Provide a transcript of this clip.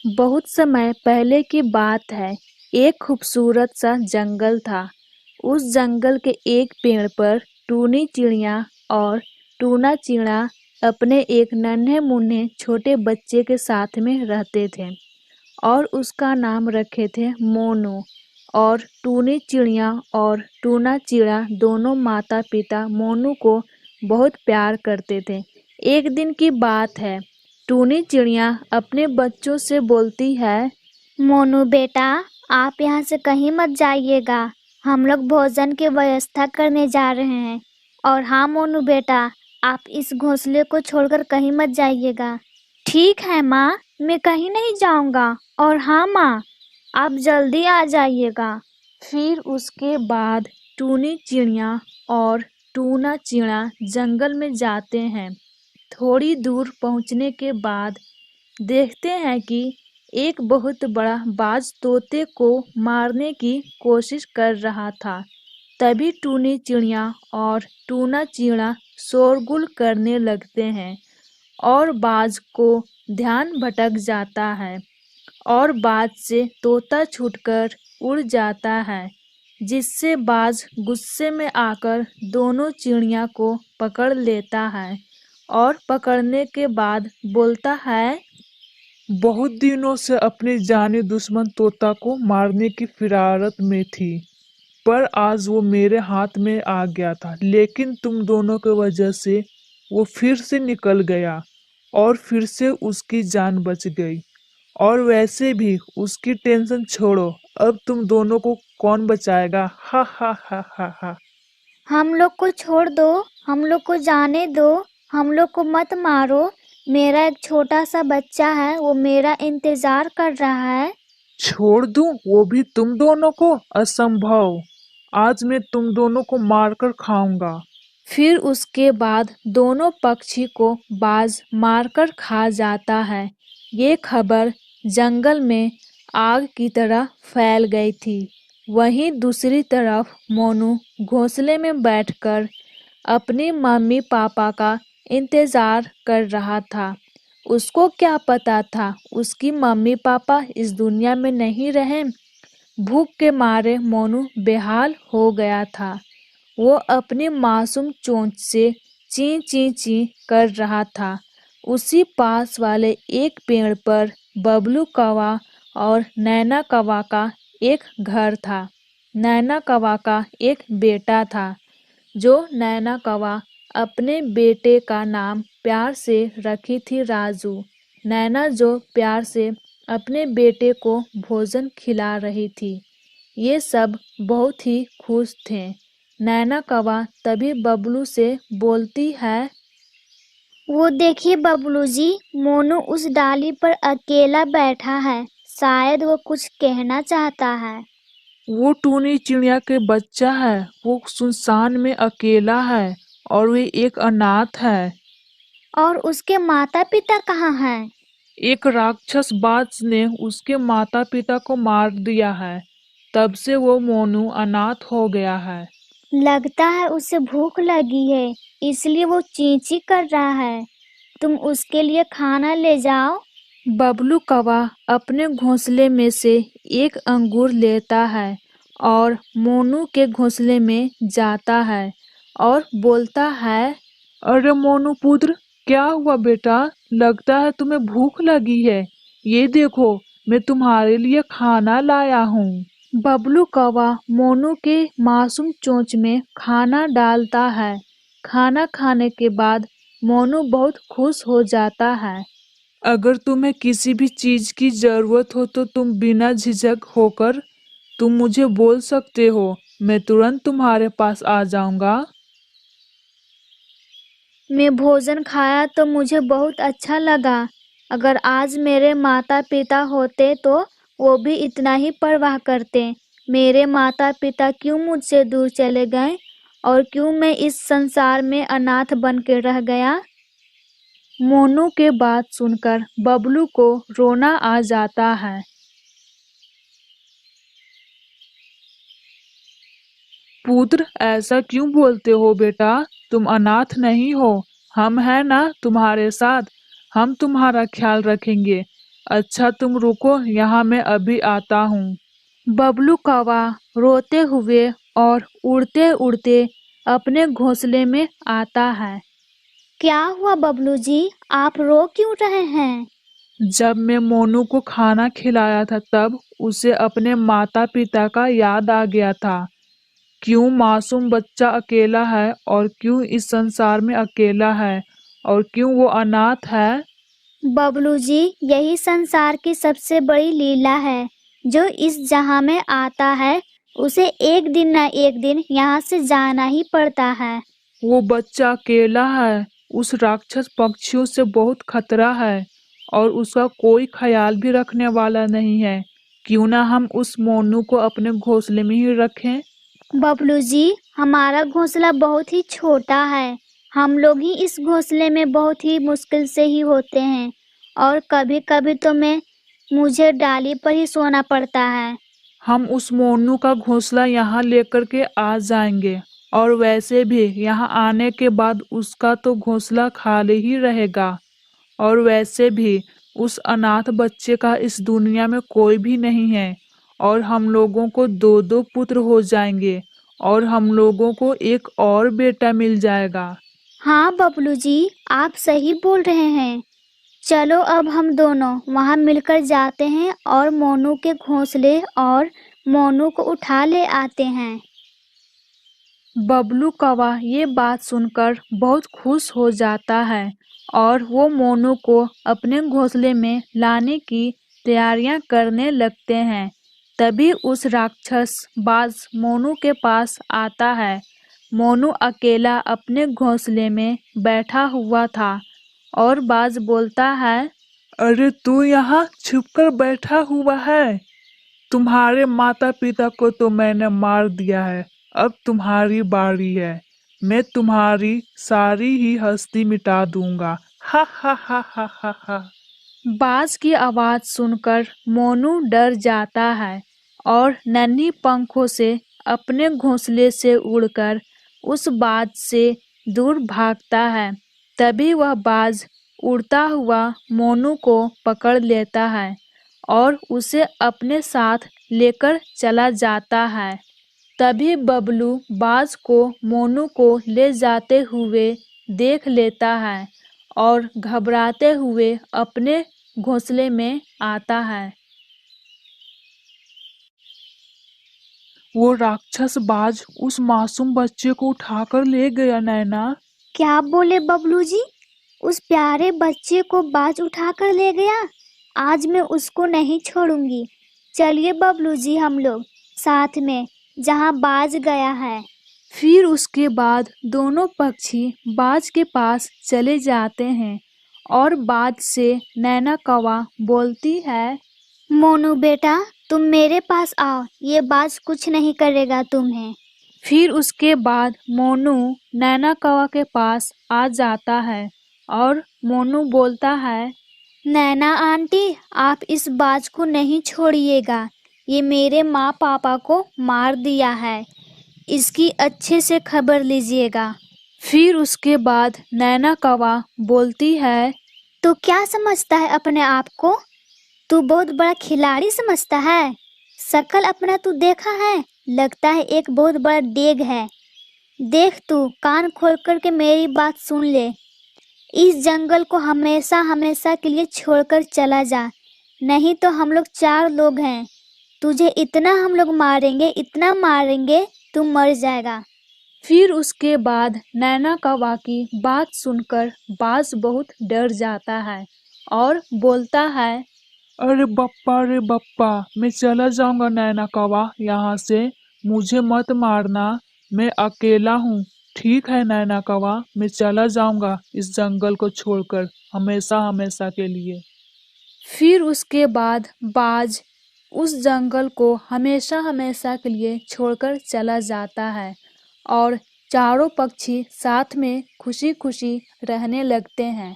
बहुत समय पहले की बात है। एक खूबसूरत सा जंगल था। उस जंगल के एक पेड़ पर टूनी चिड़िया और टूना चिड़ा अपने एक नन्हे मुन्ने छोटे बच्चे के साथ में रहते थे और उसका नाम रखे थे मोनू। और टूनी चिड़िया और टूना चिड़ा दोनों माता पिता मोनू को बहुत प्यार करते थे। एक दिन की बात है। टूनी चिड़िया अपने बच्चों से बोलती है। मोनू बेटा, आप यहाँ से कहीं मत जाइएगा। हम लोग भोजन की व्यवस्था करने जा रहे हैं। और हाँ मोनू बेटा, आप इस घोंसले को छोड़कर कहीं मत जाइएगा। ठीक है माँ, मैं कहीं नहीं जाऊंगा। और हाँ माँ, आप जल्दी आ जाइएगा। फिर उसके बाद टूनी चिड़िया और टूना चिड़ा जंगल में जाते हैं। थोड़ी दूर पहुंचने के बाद देखते हैं कि एक बहुत बड़ा बाज तोते को मारने की कोशिश कर रहा था। तभी टूनी चिड़िया और टूना चिड़ा शोरगुल करने लगते हैं और बाज को ध्यान भटक जाता है और बाज से तोता छूटकर उड़ जाता है, जिससे बाज गुस्से में आकर दोनों चिड़िया को पकड़ लेता है और पकड़ने के बाद बोलता है। बहुत दिनों से अपने जाने दुश्मन तोता को मारने की फिरारत में थी, पर आज वो मेरे हाथ में आ गया था। लेकिन तुम दोनों की वजह से वो फिर से निकल गया और फिर से उसकी जान बच गई। और वैसे भी उसकी टेंशन छोड़ो, अब तुम दोनों को कौन बचाएगा? हा हा हा हा हा। हम लोग को छोड़ दो, हम लोग को जाने दो, हम लोग को मत मारो। मेरा एक छोटा सा बच्चा है, वो मेरा इंतजार कर रहा है। छोड़ दूं वो भी तुम दोनों को? असंभव। आज मैं तुम दोनों को मारकर खाऊंगा। फिर उसके बाद दोनों पक्षी को बाज मारकर खा जाता है। ये खबर जंगल में आग की तरह फैल गई थी। वहीं दूसरी तरफ मोनू घोंसले में बैठकर अपनी मम्मी पापा का इंतजार कर रहा था। उसको क्या पता था उसकी मम्मी पापा इस दुनिया में नहीं रहे। भूख के मारे मोनू बेहाल हो गया था। वो अपनी मासूम चोंच से ची ची ची कर रहा था। उसी पास वाले एक पेड़ पर बबलू कौवा और नैना कौवा का एक घर था। नैना कौवा का एक बेटा था, जो नैना कौवा अपने बेटे का नाम प्यार से रखी थी राजू। नैना जो प्यार से अपने बेटे को भोजन खिला रही थी। ये सब बहुत ही खुश थे। नैना कौवा तभी बबलू से बोलती है। वो देखिए बबलू जी, मोनू उस डाली पर अकेला बैठा है। शायद वो कुछ कहना चाहता है। वो टूनी चिड़िया के बच्चा है। वो सुनसान में अकेला है और वे एक अनाथ है। और उसके माता पिता कहाँ हैं? एक राक्षस बाज ने उसके माता पिता को मार दिया है। तब से वो मोनू अनाथ हो गया है। लगता है उसे भूख लगी है, इसलिए वो चींची कर रहा है। तुम उसके लिए खाना ले जाओ। बबलू कौवा अपने घोंसले में से एक अंगूर लेता है और मोनू के घोंसले में जाता है और बोलता है। अरे मोनू पुत्र, क्या हुआ बेटा? लगता है तुम्हें भूख लगी है। ये देखो, मैं तुम्हारे लिए खाना लाया हूँ। बबलू कौवा मोनू के मासूम चोंच में खाना डालता है। खाना खाने के बाद मोनू बहुत खुश हो जाता है। अगर तुम्हें किसी भी चीज की जरूरत हो तो तुम बिना झिझक होकर तुम मुझे बोल सकते हो। मैं तुरंत तुम्हारे पास आ जाऊंगा। मैं भोजन खाया तो मुझे बहुत अच्छा लगा। अगर आज मेरे माता पिता होते तो वो भी इतना ही परवाह करते। मेरे माता पिता क्यों मुझसे दूर चले गए और क्यों मैं इस संसार में अनाथ बन के रह गया। मोनू के बात सुनकर बबलू को रोना आ जाता है। पुत्र, ऐसा क्यों बोलते हो बेटा? तुम अनाथ नहीं हो। हम हैं ना तुम्हारे साथ। हम तुम्हारा ख्याल रखेंगे। अच्छा तुम रुको, यहाँ मैं अभी आता हूँ। बबलू कौवा रोते हुए और उड़ते उड़ते अपने घोंसले में आता है। क्या हुआ बबलू जी, आप रो क्यों रहे हैं? जब मैं मोनू को खाना खिलाया था तब उसे अपने माता पिता का याद आ गया था। क्यों मासूम बच्चा अकेला है और क्यों इस संसार में अकेला है और क्यों वो अनाथ है। बबलू जी, यही संसार की सबसे बड़ी लीला है। जो इस जहां में आता है उसे एक दिन न एक दिन यहाँ से जाना ही पड़ता है। वो बच्चा अकेला है, उस राक्षस पक्षियों से बहुत खतरा है और उसका कोई ख्याल भी रखने वाला नहीं है। क्यों ना हम उस मोनू को अपने घोंसले में ही रखें। बबलू जी, हमारा घोंसला बहुत ही छोटा है। हम लोग ही इस घोंसले में बहुत ही मुश्किल से ही होते हैं और कभी कभी तो मुझे डाली पर ही सोना पड़ता है। हम उस मोनू का घोंसला यहाँ लेकर के आ जाएंगे और वैसे भी यहाँ आने के बाद उसका तो घोंसला खाली ही रहेगा। और वैसे भी उस अनाथ बच्चे का इस दुनिया में कोई भी नहीं है और हम लोगों को दो दो पुत्र हो जाएंगे और हम लोगों को एक और बेटा मिल जाएगा। हाँ बबलू जी, आप सही बोल रहे हैं। चलो अब हम दोनों वहाँ मिलकर जाते हैं और मोनू के घोंसले और मोनू को उठा ले आते हैं। बबलू कौवा ये बात सुनकर बहुत खुश हो जाता है और वो मोनू को अपने घोंसले में लाने की तैयारियां करने लगते हैं। तभी उस राक्षस बाज मोनू के पास आता है। मोनू अकेला अपने घोंसले में बैठा हुआ था और बाज बोलता है, अरे तू यहाँ छुपकर बैठा हुआ है। तुम्हारे माता पिता को तो मैंने मार दिया है, अब तुम्हारी बारी है। मैं तुम्हारी सारी ही हस्ती मिटा दूंगा। हा हा हा हा हा हा। बाज की आवाज सुनकर मोनू डर जाता है और नन्ही पंखों से अपने घोंसले से उड़कर उस बाज से दूर भागता है। तभी वह बाज उड़ता हुआ मोनू को पकड़ लेता है और उसे अपने साथ लेकर चला जाता है। तभी बबलू बाज को मोनू को ले जाते हुए देख लेता है और घबराते हुए अपने घोंसले में आता है। वो राक्षस बाज उस मासूम बच्चे को उठाकर ले गया नैना। क्या बोले बबलू जी? उस प्यारे बच्चे को बाज उठाकर ले गया? आज मैं उसको नहीं छोड़ूंगी। चलिए बबलू जी, हम लोग साथ में जहाँ बाज गया है। फिर उसके बाद दोनों पक्षी बाज के पास चले जाते हैं और बाज से नैना कौवा बोलती है, मोनू बेटा, तुम मेरे पास आओ, ये बाज कुछ नहीं करेगा तुम्हें। फिर उसके बाद मोनू नैना कौवा के पास आ जाता है और मोनू बोलता है, नैना आंटी, आप इस बाज को नहीं छोड़िएगा। ये मेरे माँ पापा को मार दिया है, इसकी अच्छे से खबर लीजिएगा। फिर उसके बाद नैना कौवा बोलती है, तू क्या समझता है अपने आप को? तू बहुत बड़ा खिलाड़ी समझता है? शकल अपना तू देखा है? लगता है एक बहुत बड़ा डेग है। देख, तू कान खोल कर के मेरी बात सुन ले। इस जंगल को हमेशा हमेशा के लिए छोड़कर चला जा, नहीं तो हम लोग 4 लोग हैं। तुझे इतना हम लोग मारेंगे, इतना मारेंगे, तू मर जाएगा। फिर उसके बाद नैना कौवा की बात सुनकर बाज बहुत डर जाता है और बोलता है, अरे बप्पा, मैं चला जाऊंगा नैना कौवा यहाँ से। मुझे मत मारना, मैं अकेला हूँ। ठीक है नैना कौवा, मैं चला जाऊंगा इस जंगल को छोड़कर हमेशा हमेशा के लिए। फिर उसके बाद बाज उस जंगल को हमेशा हमेशा के लिए छोड़कर चला जाता है और चारों पक्षी साथ में खुशी खुशी रहने लगते हैं।